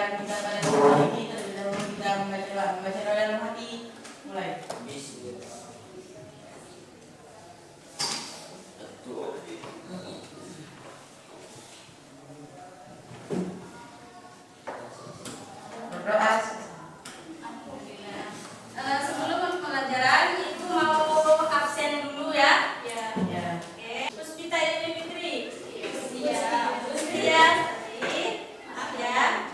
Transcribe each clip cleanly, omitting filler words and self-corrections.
Silakan kita pada kesempatan ini terlebih dahulu kita membaca doa dalam hati. Mulai. Berdoa. Sebelum pelajaran itu mau absen dulu ya. Ya. Oke. Puspita Dewi Fitri. Iya. Puspita. Maaf ya.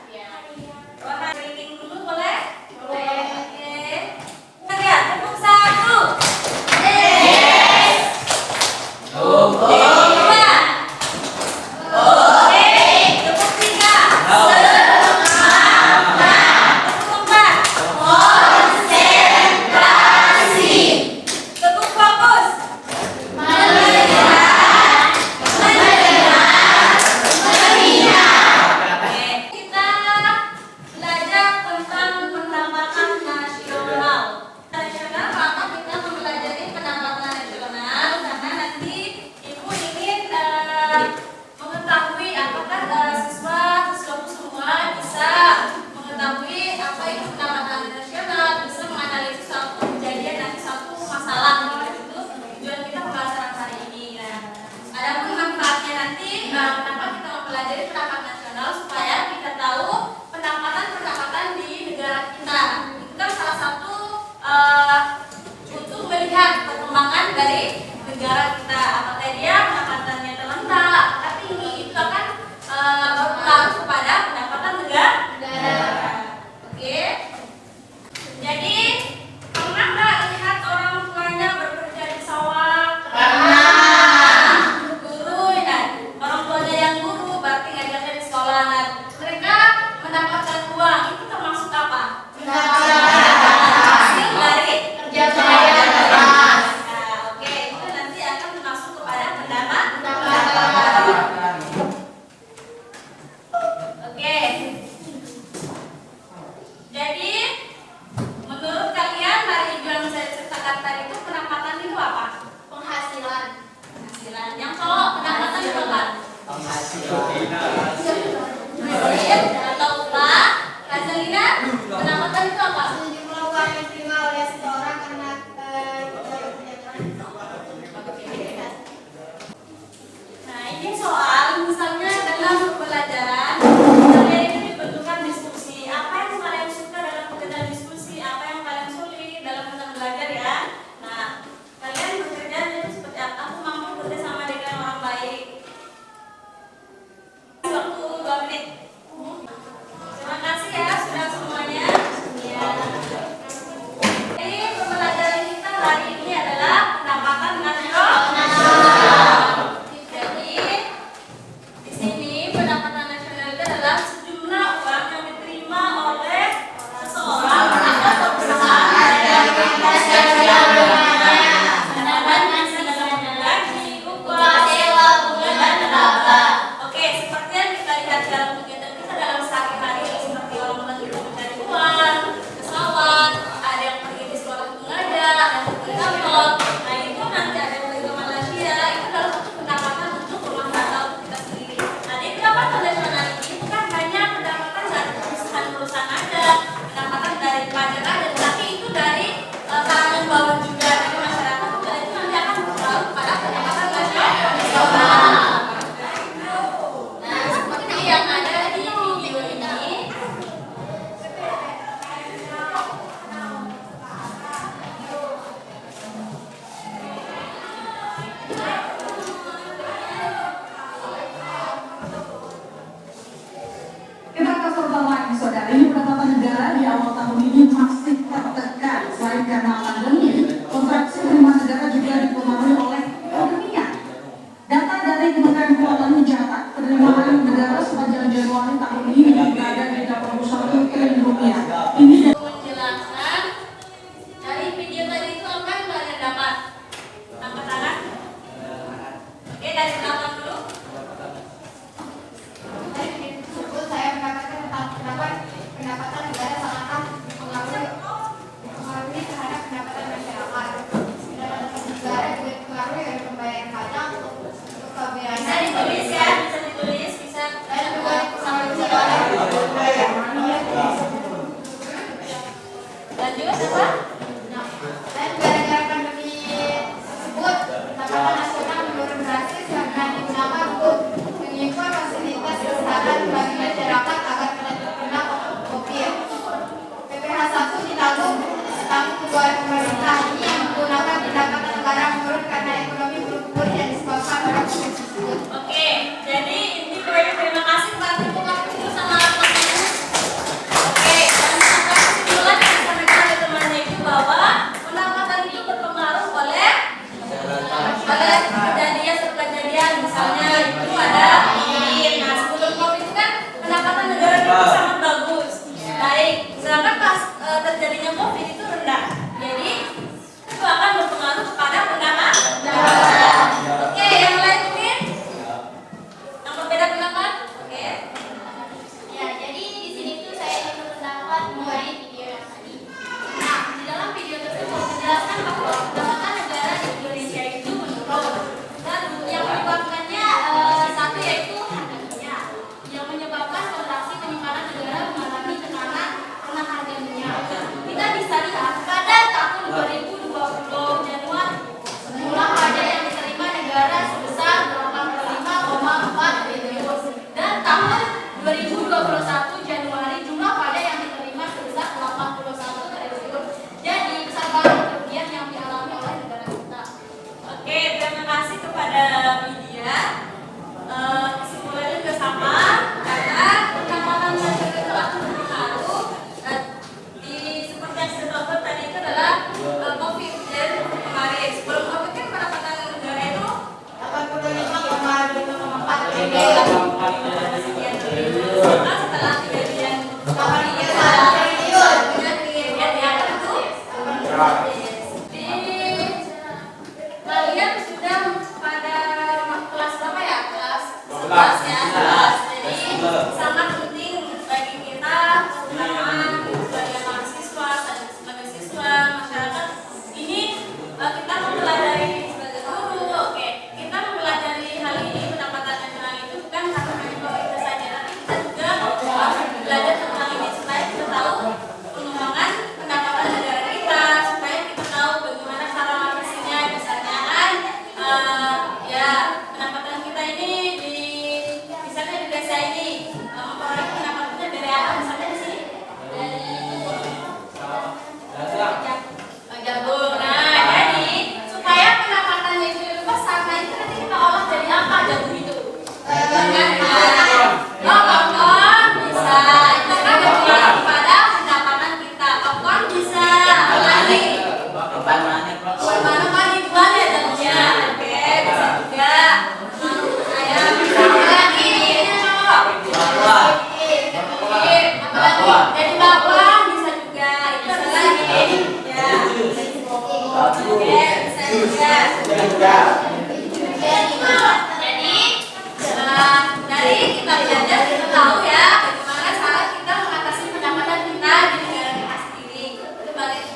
Dari kita belajar kita tahu ya bagaimana cara kita mengatasi pendapatan kita di negara kita sendiri. Itu baik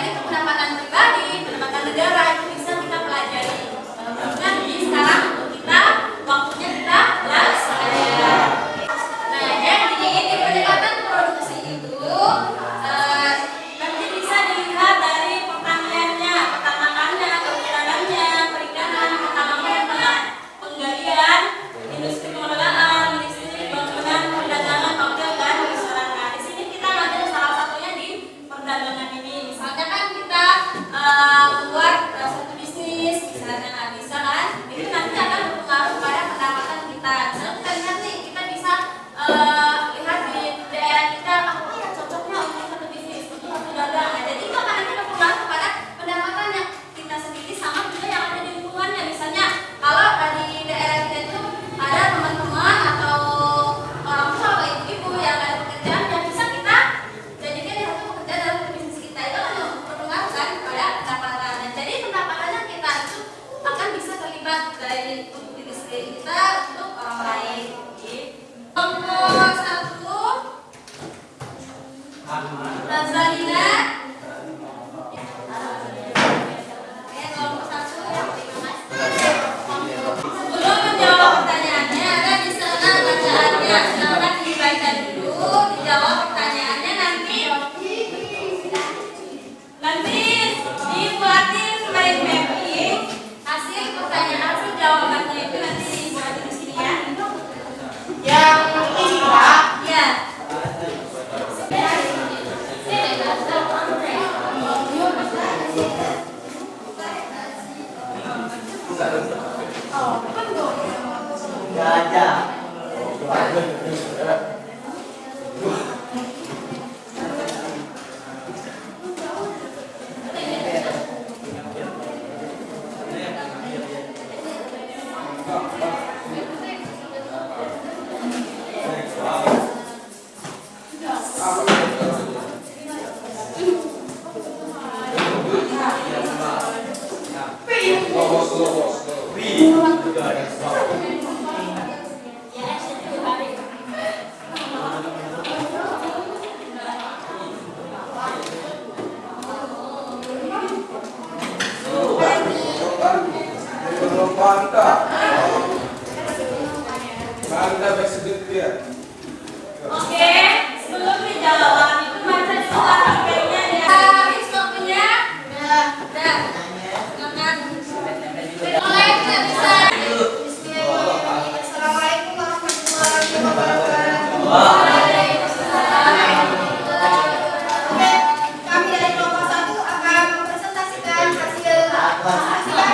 itu pendapatan pribadi, pendapatan negara itu bisa kita pelajari. Jadi sekarang untuk kita waktunya kita belajar. Nah, jadi di pendekatan produksi itu nanti bisa dilihat dari pertaniannya, peternakannya, kehutanannya, perikanan, pertambangan, penggalian, industri pengelolaan, industri bangunan, perdagangan, hotel dan masyarakat. Di sini kita belajar salah satunya di perdagangan ini. Misalnya kan kita buat satu bisnis, misalnya bisa kan, itu nanti akan berpengaruh pada pendapatan kita. Misalnya kita lihat nih, kita bisa lihat di daerah kita apa ya cocoknya untuk satu bisnis, untuk satu dagang. Nah, jadi itu akan nanti berpengaruh pada pendapatannya kita sendiri sama juga yang ada di lingkungannya. Misalnya kalau di daerah kita itu ada teman-teman atau orang tua atau ibu-ibu yang ada pekerjaan yang bisa kita jadikan dia satu pekerjaan dalam bisnis kita, itu akan berpengaruh kan pada pendapatan. Dan jadi pendapatannya kita itu akan bisa terlibat dari untuk diri sendiri kita untuk orang lain. Nomor 1 Razalina. Sebelum menjawab pertanyaannya, ada di sana bacaannya. Silakan dibaca dulu, dijawab pertanyaannya nanti dibuatin mind mapping hasil pertanyaan, hasil jawabannya itu nanti dibuatin di sini ya. Yang ini Pak. Ya. Oke, sebelum dijawab itu baca dulu artikelnya ya. Habis waktunya? Udah. Silakan. Mulai kita bisa. Assalamualaikum warahmatullahi wabarakatuh. Oke, kami dari kelompok 1 akan mempresentasikan hasil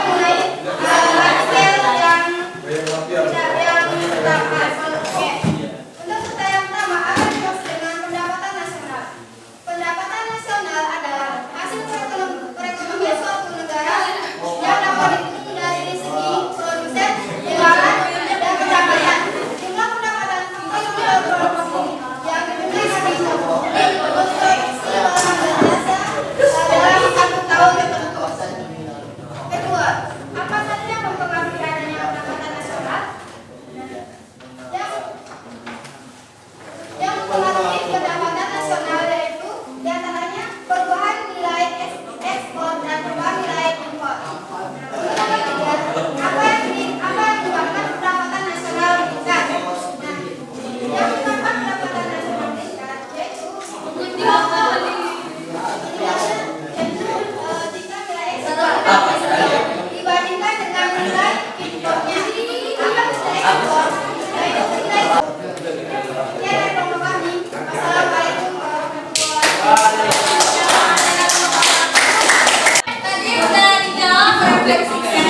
mulai hasil yang ditetapkan. Oke. Untuk data yang pertama akan dimaksud dengan pendapatan nasional. Pendapatan nasional adalah hasil perekonomian suatu negara yang dapat dihitung dari segi produsen, penjualan, dan pendapatan. Jumlah pendapatan total produksi yang diberikan di produksi barang dan jasa dalam 1 tahun tertentu. Kedua, apa saja yang mempengaruhi adanya pendapatan nasional? Yang mempengaruhi pendapatan nasional yaitu diantaranya perubahan nilai ekspor dan perubahan nilai impor. Untuk yang ketiga, apa yang menyebabkan pendapatan nasional meningkat? Nah, yang menyebabkan pendapatan nasional meningkat yaitu jika nilai ekspor dibandingkan dengan nilai impornya. Apa nilai impor? Yaitu nilai Assalamualaikum warahmatullahi wabarakatuh. Tadi udah dijawab refleksinya.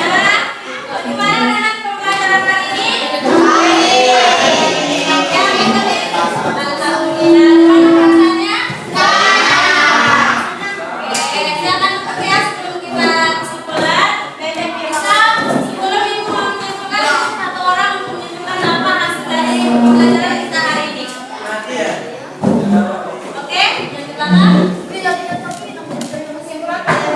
Gimana dengan pembelajaran hari ini? Yang itu nih. Alhamdulillah. Gimana perasaannya? Oke, silakan tutup ya sebelum kita kesimpulan. Bebek bisa sebelum ibu mau menyimpulkan satu orang untuk menunjukkan apa hasil dari pembelajaran kita hari ini. Oke, silakan. Kesimpulan pada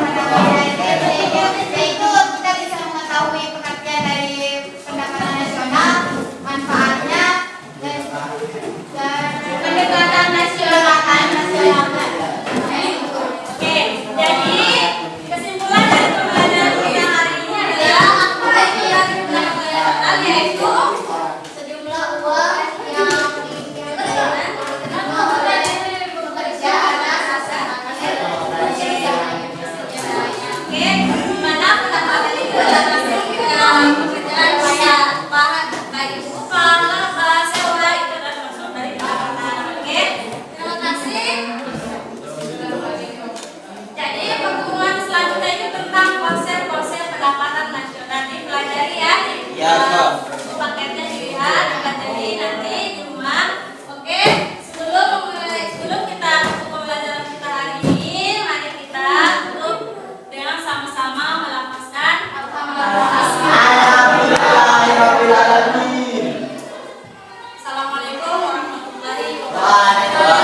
nasional.